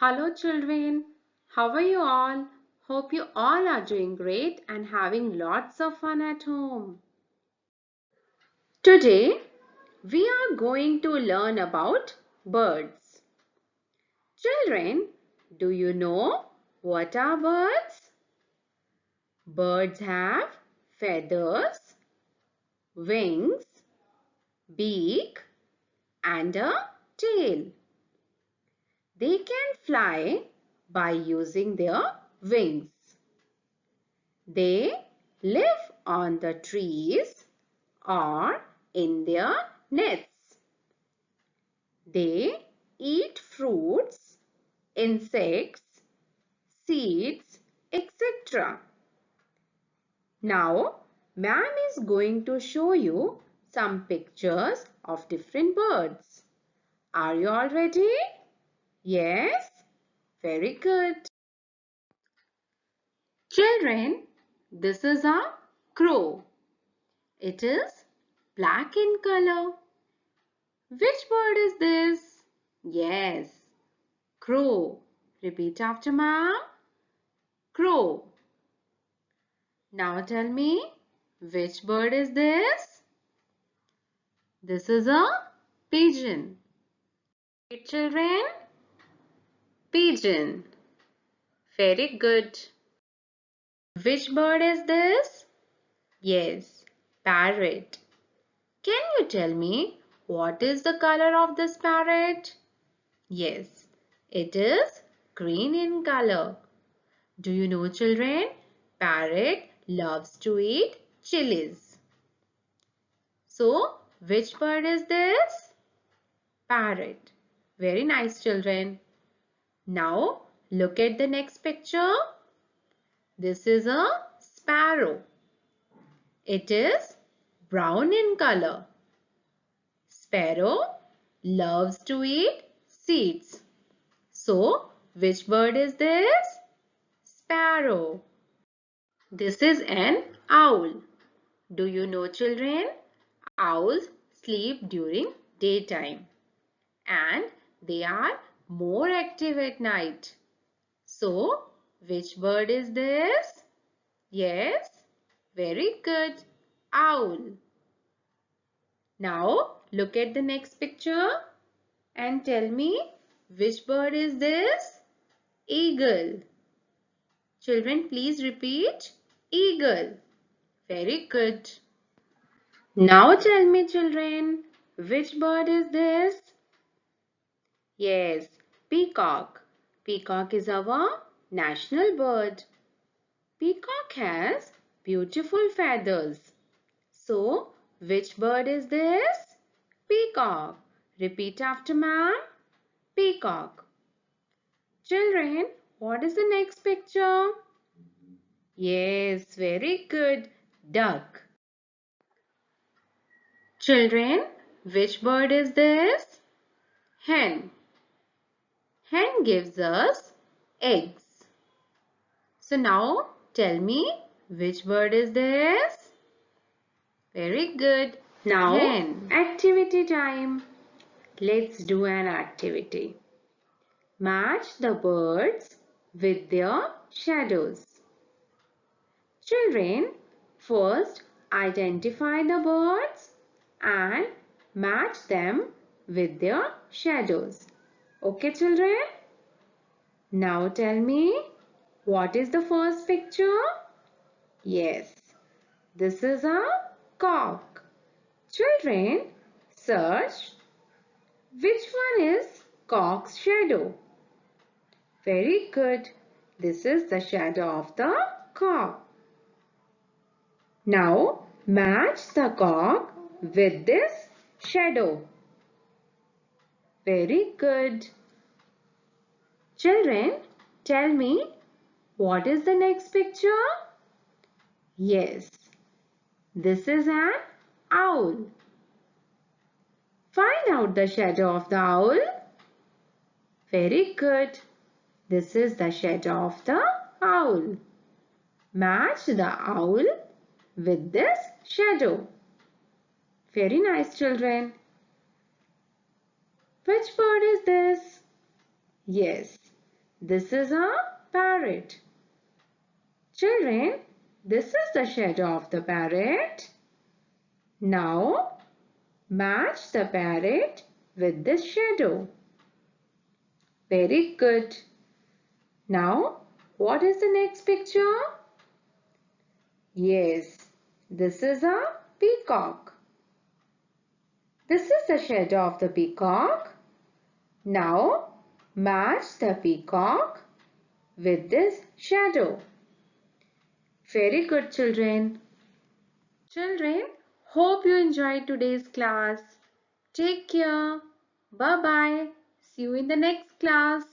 Hello children, how are you all? Hope you all are doing great and having lots of fun at home. Today we are going to learn about birds. Children, do you know what are birds? Birds have feathers, wings, beak and a tail. They can fly by using their wings. They live on the trees or in their nests. They eat fruits, insects, seeds, etc. Now, ma'am is going to show you some pictures of different birds. Are you all ready? Yes? Very good. Children, this is a crow. It is black in color. Which bird is this? Yes, crow. Repeat after ma'am. Crow. Now tell me, which bird is this? This is a pigeon. Right, children? Pigeon. Very good. Which bird is this? Yes, parrot. Can you tell me what is the color of this parrot? Yes, it is green in color. Do you know, children? Parrot loves to eat chilies. So, which bird is this? Parrot. Very nice, children. Now, look at the next picture. This is a sparrow. It is brown in color. Sparrow loves to eat seeds. So, which bird is this? Sparrow. This is an owl. Do you know, children? Owls sleep during daytime and they are more active at night. So, which bird is this? Yes, very good. Owl. Now, look at the next picture and tell me which bird is this? Eagle. Children, please repeat. Eagle. Very good. Now tell me, children, which bird is this? Yes, peacock. Peacock is our national bird. Peacock has beautiful feathers. So, which bird is this? Peacock. Repeat after ma'am. Peacock. Children, what is the next picture? Yes, very good. Duck. Children, which bird is this? Hen. Hen gives us eggs. So now tell me, which bird is this? Very good. Now hen. Activity time. Let's do an activity. Match the birds with their shadows. Children, first identify the birds and match them with their shadows. Okay, children? Now tell me, what is the first picture? Yes, this is a cock. Children, search which one is cock's shadow. Very good. This is the shadow of the cock. Now match the cock with this shadow. Very good. Children, tell me, what is the next picture? Yes, this is an owl. Find out the shadow of the owl. Very good. This is the shadow of the owl. Match the owl with this shadow. Very nice, children. Which bird is this? Yes, This is a parrot. Children, this is the shadow of the parrot. Now, match the parrot with this shadow. Very good. Now, what is the next picture? Yes, this is a peacock. This is the shadow of the peacock. Now, match the peacock with this shadow. Very good, children. Children, hope you enjoyed today's class. Take care. Bye-bye. See you in the next class.